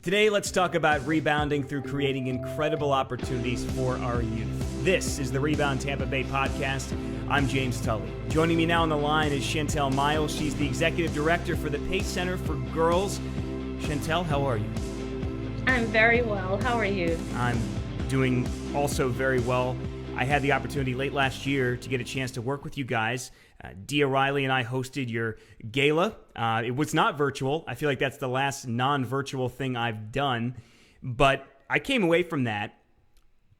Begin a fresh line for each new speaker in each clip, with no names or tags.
Today, let's talk about rebounding through creating incredible opportunities for our youth. This is the Rebound Tampa Bay podcast. I'm James Tully. Joining me now on the line is Chantell Miles. She's the Executive Director for the Pace Center for Girls. Chantell, how are you?
I'm very well. How are you?
I'm doing also very well. I had the opportunity late last year to get a chance to work with you guys. Dia Riley and I hosted your gala. It was not virtual. I feel like that's the last non-virtual thing I've done. But I came away from that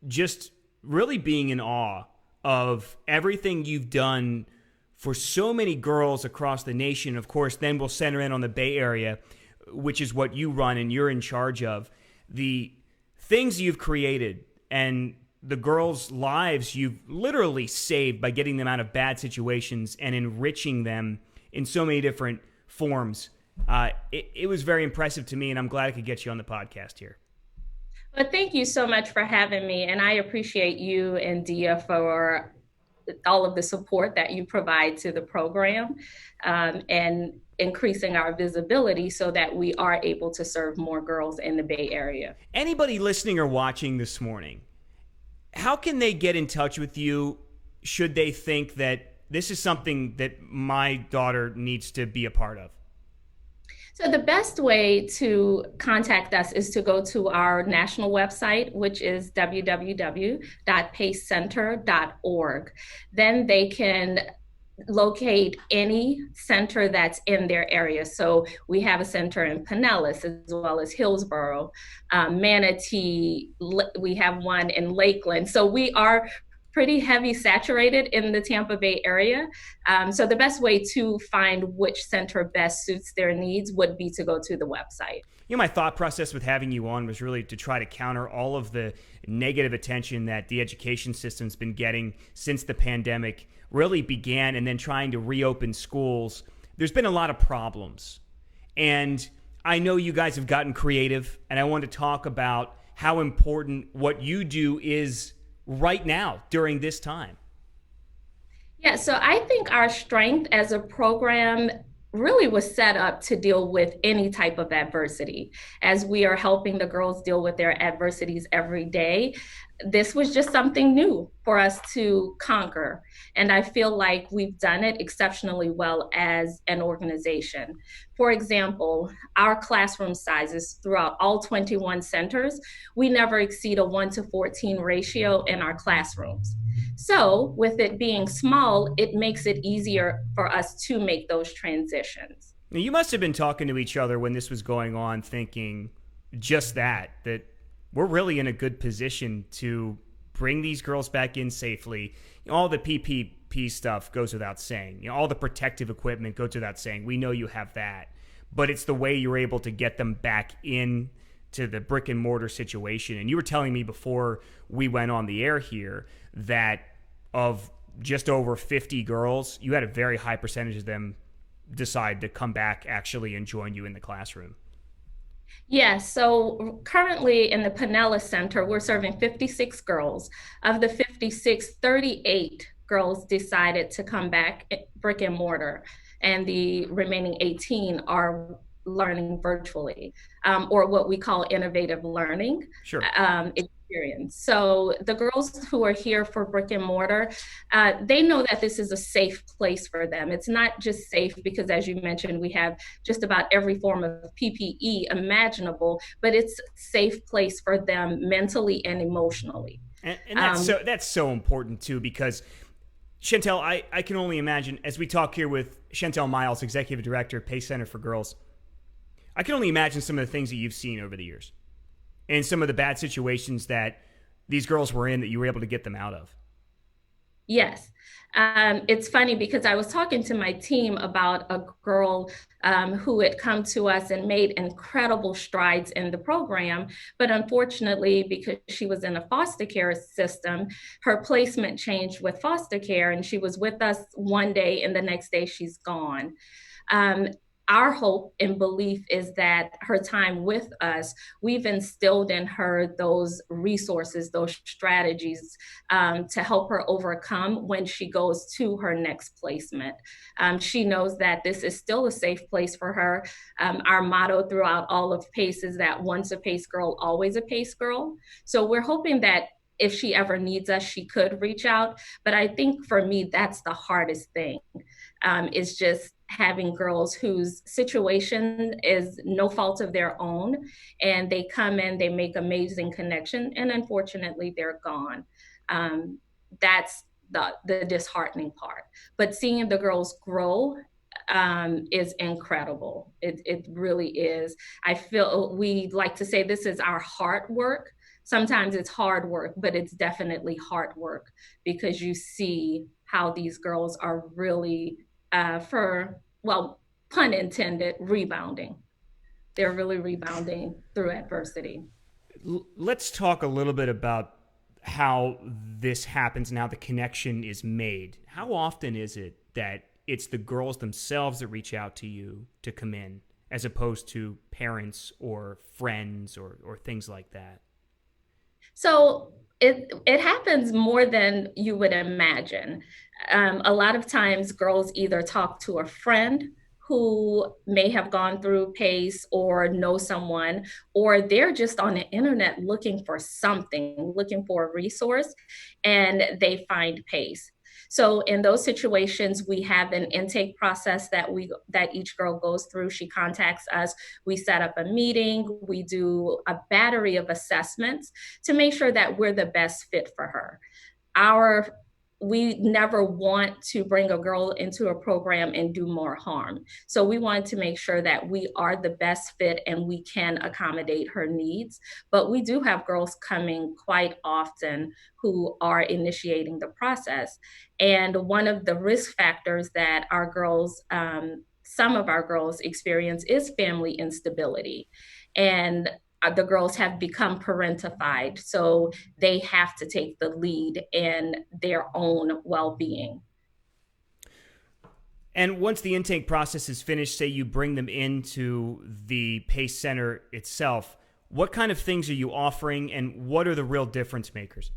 just really being in awe of everything you've done for so many girls across the nation. Of course, then we'll center in on the Bay Area, which is what you run and you're in charge of. The things you've created and the girls' lives you've literally saved by getting them out of bad situations and enriching them in so many different forms. It was very impressive to me, and I'm glad I could get you on the podcast here.
Well, thank you so much for having me, and I appreciate you and Dia for all of the support that you provide to the program and increasing our visibility so that we are able to serve more girls in the Bay Area.
Anybody listening or watching this morning, how can they get in touch with you should they think that this is something that my daughter needs to be a part of?
So the best way to contact us is to go to our national website, which is www.pacecenter.org. Then they can locate any center that's in their area. So we have a center in Pinellas as well as Hillsborough, Manatee, we have one in Lakeland. So we are pretty heavy saturated in the Tampa Bay area. So the best way to find which center best suits their needs would be to go to the website.
You know, my thought process with having you on was really to try to counter all of the negative attention that the education system's been getting since the pandemic really began, and then trying to reopen schools. There's been a lot of problems. And I know you guys have gotten creative, and I want to talk about how important what you do is right now during this time.
Yeah, so I think our strength as a program really was set up to deal with any type of adversity. As we are helping the girls deal with their adversities every day, this was just something new for us to conquer. And I feel like we've done it exceptionally well as an organization. For example, our classroom sizes throughout all 21 centers, we never exceed a 1:14 ratio in our classrooms. So with it being small, it makes it easier for us to make those transitions.
Now, you must have been talking to each other when this was going on, thinking just that we're really in a good position to bring these girls back in safely. All the PPP stuff goes without saying. All the protective equipment goes without saying. We know you have that. But it's the way you're able to get them back in to the brick and mortar situation. And you were telling me before we went on the air here that of just over 50 girls, you had a very high percentage of them decide to come back actually and join you in the classroom.
Yes, so currently in the Pinellas Center, we're serving 56 girls. Of the 56, 38 girls decided to come back brick and mortar, and the remaining 18 are learning virtually, or what we call innovative learning.
Sure.
Experience. So the girls who are here for brick and mortar, they know that this is a safe place for them. It's not just safe because, as you mentioned, we have just about every form of PPE imaginable, but it's a safe place for them mentally and emotionally.
And that's so important too, because Chantell, I can only imagine, as we talk here with Chantell Miles, Executive Director, Pace Center for Girls, I can only imagine some of the things that you've seen over the years and some of the bad situations that these girls were in that you were able to get them out of.
Yes. It's funny because I was talking to my team about a girl who had come to us and made incredible strides in the program. But unfortunately, because she was in a foster care system, her placement changed with foster care, and she was with us one day and the next day she's gone. our hope and belief is that her time with us, we've instilled in her those resources, those strategies to help her overcome when she goes to her next placement. She knows that this is still a safe place for her. Our motto throughout all of PACE is that once a PACE girl, always a PACE girl. So we're hoping that if she ever needs us, she could reach out. But I think for me, that's the hardest thing, is just having girls whose situation is no fault of their own, and they come in, they make amazing connection, and unfortunately, they're gone. That's the disheartening part. But seeing the girls grow is incredible. It really is. I feel we like to say this is our heart work. Sometimes it's hard work, but it's definitely hard work because you see how these girls are really, well, pun intended, rebounding. They're really rebounding through adversity.
Let's talk a little bit about how this happens and how the connection is made. How often is it that it's the girls themselves that reach out to you to come in, as opposed to parents or friends or things like that?
So it happens more than you would imagine. A lot of times, girls either talk to a friend who may have gone through PACE or know someone, or they're just on the internet looking for something, looking for a resource, and they find PACE. So in those situations, we have an intake process that each girl goes through. She contacts us. We set up a meeting. We do a battery of assessments to make sure that we're the best fit for her. Our We never want to bring a girl into a program and do more harm. So we want to make sure that we are the best fit and we can accommodate her needs. But we do have girls coming quite often who are initiating the process. And one of the risk factors that some of our girls experience is family instability. And the girls have become parentified, so they have to take the lead in their own well-being.
And once the intake process is finished, say you bring them into the PACE Center itself, what kind of things are you offering and what are the real difference makers?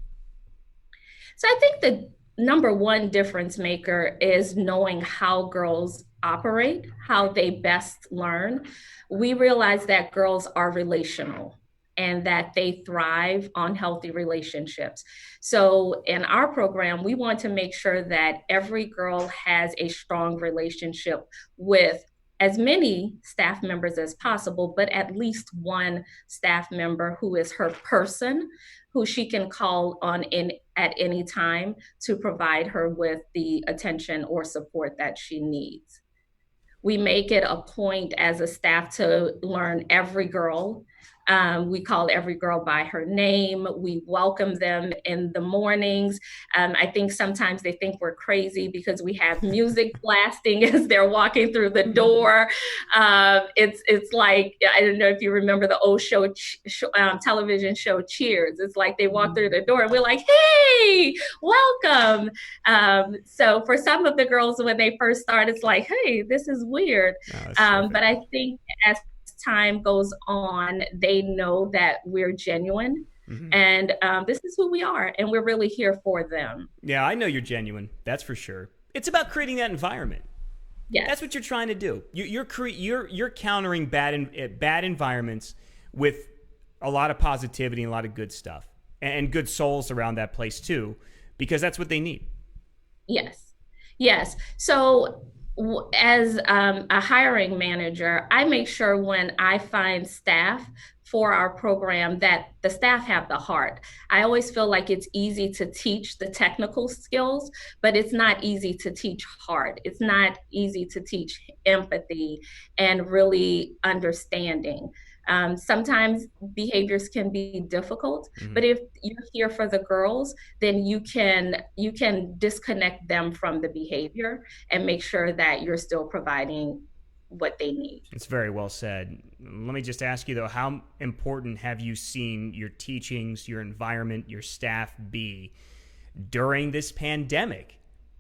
So I think the number one difference maker is knowing how girls operate, how they best learn. We realize that girls are relational and that they thrive on healthy relationships. So in our program, we want to make sure that every girl has a strong relationship with as many staff members as possible, but at least one staff member who is her person, who she can call on at any time to provide her with the attention or support that she needs. We make it a point as a staff to learn every girl. We call every girl by her name. We welcome them in the mornings. I think sometimes they think we're crazy because we have music blasting as they're walking through the door. It's like, I don't know if you remember the old television show Cheers. It's like they walk through the door and we're like, hey, welcome. So for some of the girls, when they first start, it's like, hey, this is weird. But I think as time goes on, they know that we're genuine. Mm-hmm. And this is who we are, and we're really here for them.
Yeah, I know you're genuine. That's for sure. It's about creating that environment.
Yes.
That's what you're trying to do. You're countering bad environments with a lot of positivity and a lot of good stuff and good souls around that place too, because that's what they need.
Yes. So as a hiring manager, I make sure when I find staff for our program that the staff have the heart. I always feel like it's easy to teach the technical skills, but it's not easy to teach heart. It's not easy to teach empathy and really understanding. Sometimes behaviors can be difficult, but if you're here for the girls, then you can disconnect them from the behavior and make sure that you're still providing what they need.
It's very well said. Let me just ask you though, how important have you seen your teachings, your environment, your staff be during this pandemic?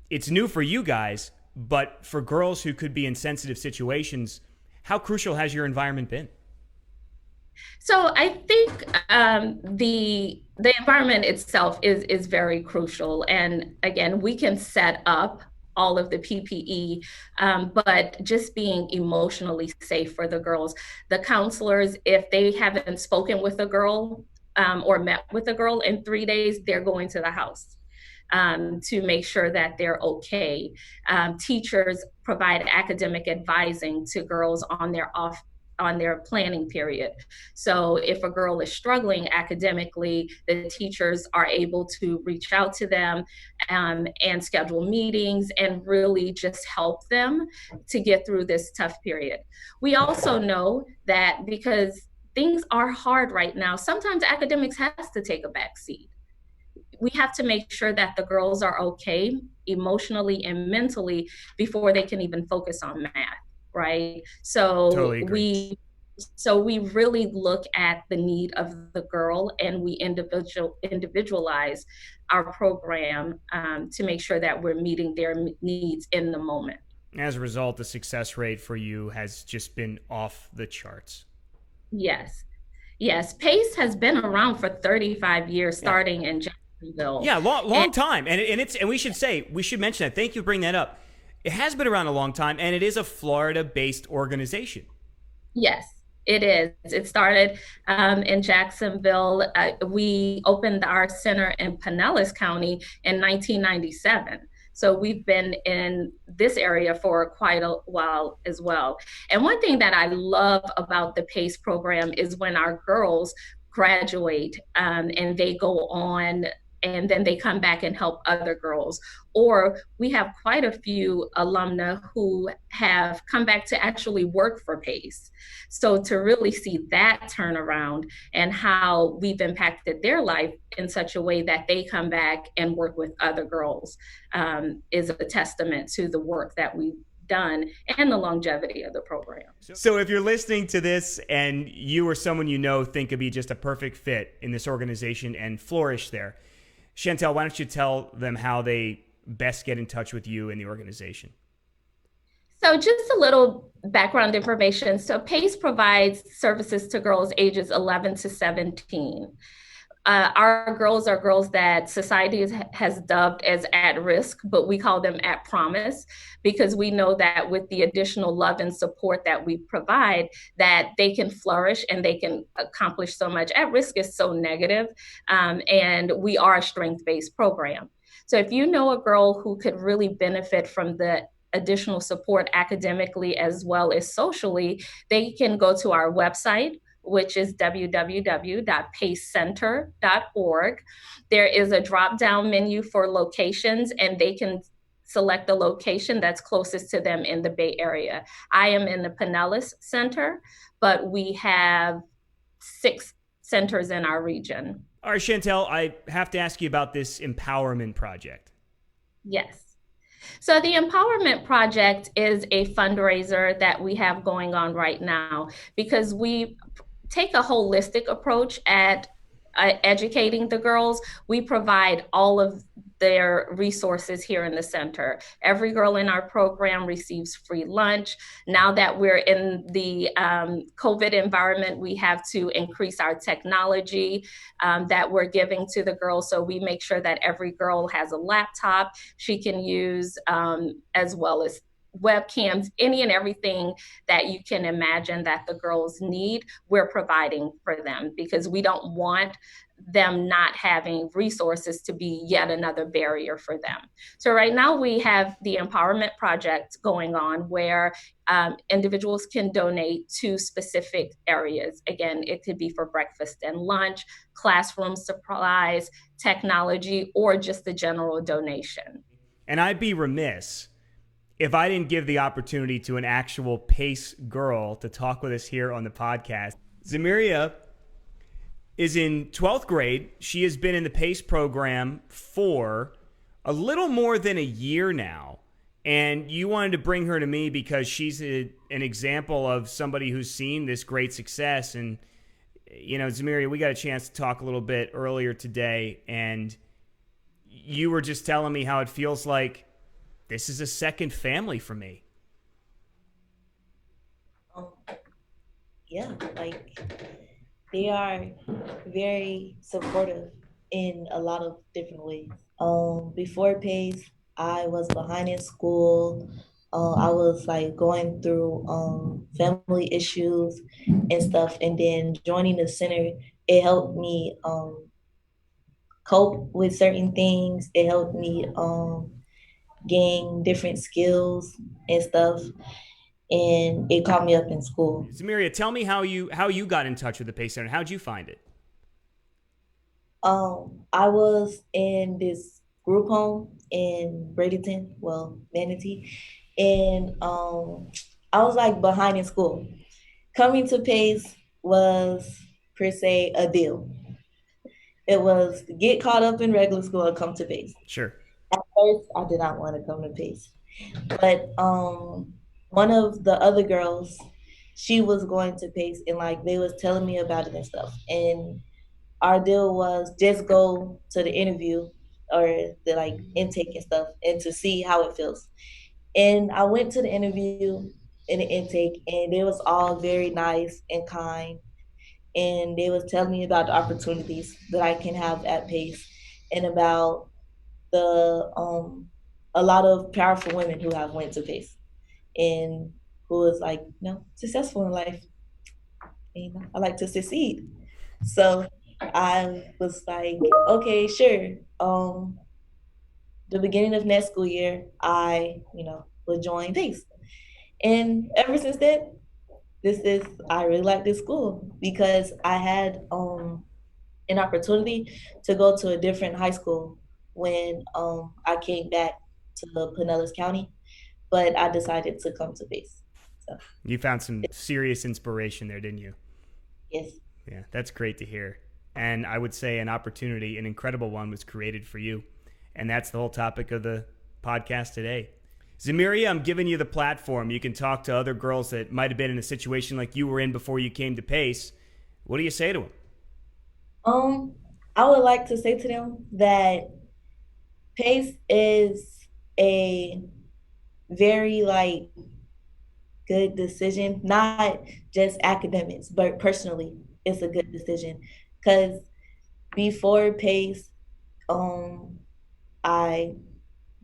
It's new for you guys, but for girls who could be in sensitive situations, How crucial has your environment been?
So I think the environment itself is very crucial. And again, we can set up all of the PPE, but just being emotionally safe for the girls. The counselors, if they haven't spoken with a girl or met with a girl in 3 days, they're going to the house. To make sure that they're okay. Teachers provide academic advising to girls on their planning period. So if a girl is struggling academically, the teachers are able to reach out to them and schedule meetings and really just help them to get through this tough period. We also know that because things are hard right now, sometimes academics has to take a back seat. We have to make sure that the girls are okay emotionally and mentally before they can even focus on math, right?
Totally agree.
So we really look at the need of the girl, and we individualize our program to make sure that we're meeting their needs in the moment.
As a result, the success rate for you has just been off the charts.
Yes, yes. Pace has been around for 35 years,
Yeah.
starting in Jacksonville.
Yeah, long,
And
long time, and we should mention that. Thank you for bringing that up. It has been around a long time, and it is a Florida-based organization.
yes, it is. It started in Jacksonville. We opened our center in Pinellas County in 1997. So we've been in this area for quite a while as well. And one thing that I love about the PACE program is when our girls graduate and they go on and then they come back and help other girls. Or we have quite a few alumna who have come back to actually work for PACE. So to really see that turnaround and how we've impacted their life in such a way that they come back and work with other girls is a testament to the work that we've done and the longevity of the program.
So if you're listening to this and you or someone you know think could be just a perfect fit in this organization and flourish there, Chantell, why don't you tell them how they best get in touch with you and the organization?
So, just a little background information. So, PACE provides services to girls ages 11 to 17. Our girls are girls that society has dubbed as at risk, but we call them at promise because we know that with the additional love and support that we provide, that they can flourish and they can accomplish so much. At risk is so negative, and we are a strength-based program. So if you know a girl who could really benefit from the additional support academically as well as socially, they can go to our website, which is www.pacecenter.org. There is a drop down menu for locations, and they can select the location that's closest to them in the Bay Area. I am in the Pinellas Center, but we have 6 centers in our region.
All right, Chantell, I have to ask you about this empowerment project.
Yes. So the Empowerment Project is a fundraiser that we have going on right now because we take a holistic approach at educating the girls. We provide all of their resources here in the center. Every girl in our program receives free lunch. Now that we're in the COVID environment, we have to increase our technology that we're giving to the girls. So we make sure that every girl has a laptop she can use, as well as webcams, any and everything that you can imagine that the girls need, we're providing for them because we don't want them not having resources to be yet another barrier for them. So right now we have the Empowerment Project going on where individuals can donate to specific areas. Again, it could be for breakfast and lunch, classroom supplies, technology, or just a general donation.
And I'd be remiss if I didn't give the opportunity to an actual PACE girl to talk with us here on the podcast. Zamiria is in 12th grade. She has been in the PACE program for a little more than a year now. And you wanted to bring her to me because she's an example of somebody who's seen this great success. And, you know, Zamiria, we got a chance to talk a little bit earlier today. And you were just telling me how it feels like this is a second family for me.
Um, yeah, like they are very supportive in a lot of different ways. Before PACE, I was behind in school. I was like going through family issues and stuff, and then joining the center, it helped me cope with certain things. It helped me gain different skills and stuff, and it caught me up in school.
Zamiria, tell me how you got in touch with the Pace Center. How'd you find it?
I was in this group home in Bradenton, well, Manatee, and I was like behind in school. Coming to Pace was per se a deal. It was get caught up in regular school or come to Pace.
Sure.
At first, I did not want to come to Pace, but one of the other girls, she was going to Pace, and like they was telling me about it and stuff, and our deal was just go to the interview or the like intake and stuff and to see how it feels. And I went to the interview and the intake and it was all very nice and kind. And they was telling me about the opportunities that I can have at Pace and about the a lot of powerful women who have went to Pace and who was like, successful in life. And, I like to succeed. So I was like, okay, sure. The beginning of next school year, I, would join PACE. And ever since then, I really like this school because I had an opportunity to go to a different high school when I came back to Pinellas County, but I decided to come to PACE. So,
You found some serious inspiration there, didn't you?
yes.
Yeah, that's great to hear. And I would say an opportunity, an incredible one, was created for you. And that's the whole topic of the podcast today. Zamiria, I'm giving you the platform. You can talk to other girls that might have been in a situation like you were in before you came to Pace. What do you say to them?
Um, I would like to say to them that PACE is a very like good decision, not just academics, but personally, it's a good decision. Because before PACE, um, I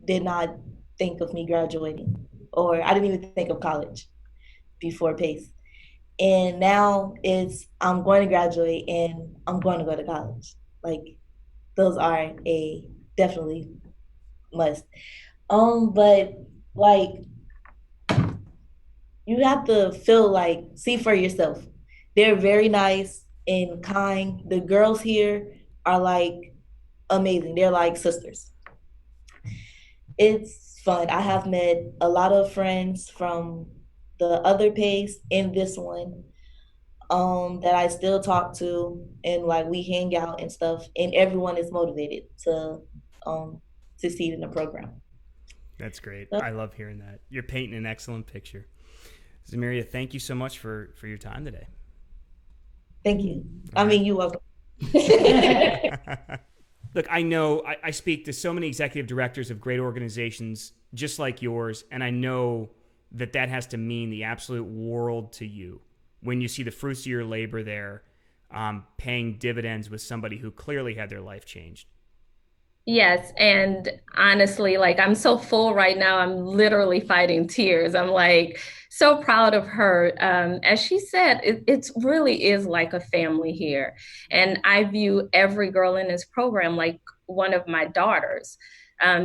did not think of me graduating, or I didn't even think of college before PACE. And now it's I'm going to graduate and I'm going to go to college. Like those are a definitely must. But like you have to feel like see for yourself. They're very nice and kind. The girls here are like amazing. They're like sisters. It's fun. I have met a lot of friends from the other pace in this one that I still talk to and like we hang out and stuff and everyone is motivated to um succeed in the program.
That's great.
So
I love hearing that. You're painting an excellent picture. Zamiria, thank you so much for your time today.
thank you.
All
I
right.
mean you welcome.
Look, I know I speak to so many executive directors of great organizations just like yours, and I know that that has to mean the absolute world to you when you see the fruits of your labor there paying dividends with somebody who clearly had their life changed.
Yes, and honestly, like I'm so full right now, I'm literally fighting tears. I'm like so proud of her. As she said, it really is like a family here. And I view every girl in this program like one of my daughters.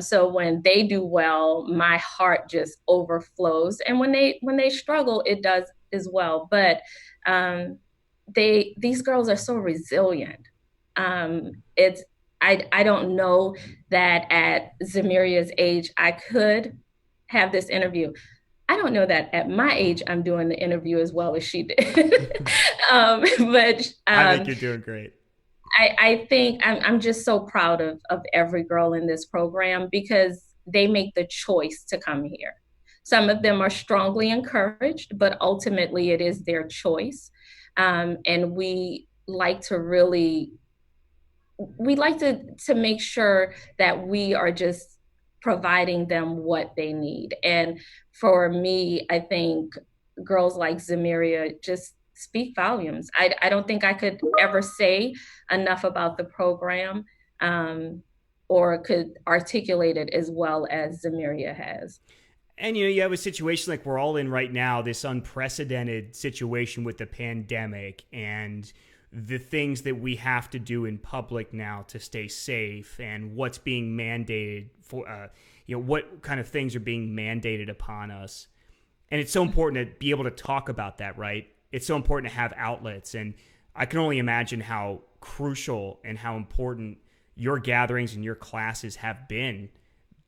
So when they do well, my heart just overflows. And when they struggle, it does as well. But um, these girls are so resilient. It's I don't know that at Zamiria's age I could have this interview. I don't know that at my age I'm doing the interview as well as she did. But
I think you're doing great.
I think I'm just so proud of every girl in this program because they make the choice to come here. Some of them are strongly encouraged, but ultimately it is their choice. And we like to make sure that we are just providing them what they need. And for me, I think girls like Zamiria just speak volumes. I don't think I could ever say enough about the program, or could articulate it as well as Zamiria has.
And you have a situation like we're all in right now, this unprecedented situation with the pandemic and the things that we have to do in public now to stay safe, and what's being mandated for, what kind of things are being mandated upon us. And it's so important to be able to talk about that, right? It's so important to have outlets. And I can only imagine how crucial and how important your gatherings and your classes have been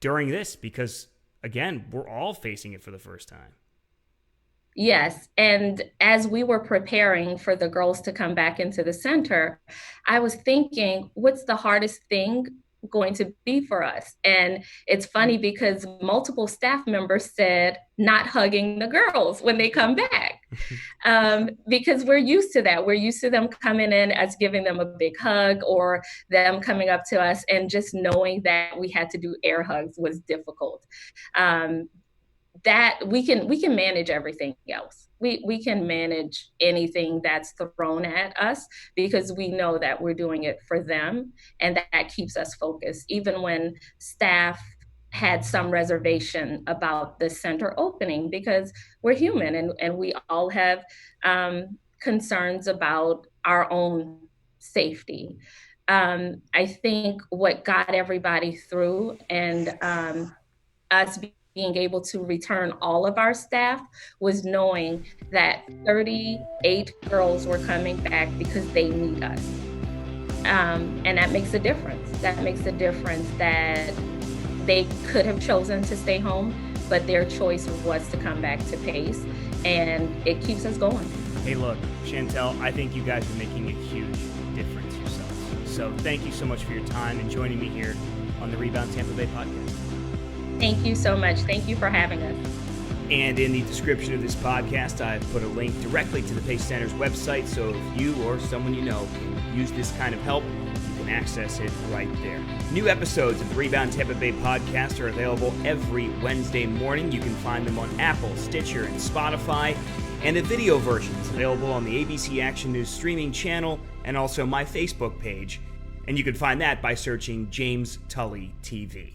during this, because again, we're all facing it for the first time.
Yes. And as we were preparing for the girls to come back into the center, I was thinking, what's the hardest thing going to be for us? And it's funny because multiple staff members said not hugging the girls when they come back. Because we're used to that. We're used to them coming in, us giving them a big hug, or them coming up to us, and just knowing that we had to do air hugs was difficult. That we can manage everything else. We can manage anything that's thrown at us, because we know that we're doing it for them, and that keeps us focused. Even when staff had some reservation about the center opening, because we're human, and we all have concerns about our own safety. I think what got everybody through, and us being able to return all of our staff, was knowing that 38 girls were coming back because they need us. And that makes a difference. That makes a difference that they could have chosen to stay home, but their choice was to come back to PACE, and it keeps us going.
Hey, look, Chantell, I think you guys are making a huge difference yourselves. So thank you so much for your time and joining me here on the Rebound Tampa Bay podcast.
Thank you so much. Thank you for having us.
And in the description of this podcast, I've put a link directly to the PACE Center's website, so if you or someone you know can use this kind of help, you can access it right there. New episodes of the Rebound Tampa Bay podcast are available every Wednesday morning. You can find them on Apple, Stitcher, and Spotify, and the video version is available on the ABC Action News streaming channel and also my Facebook page. And you can find that by searching James Tully TV.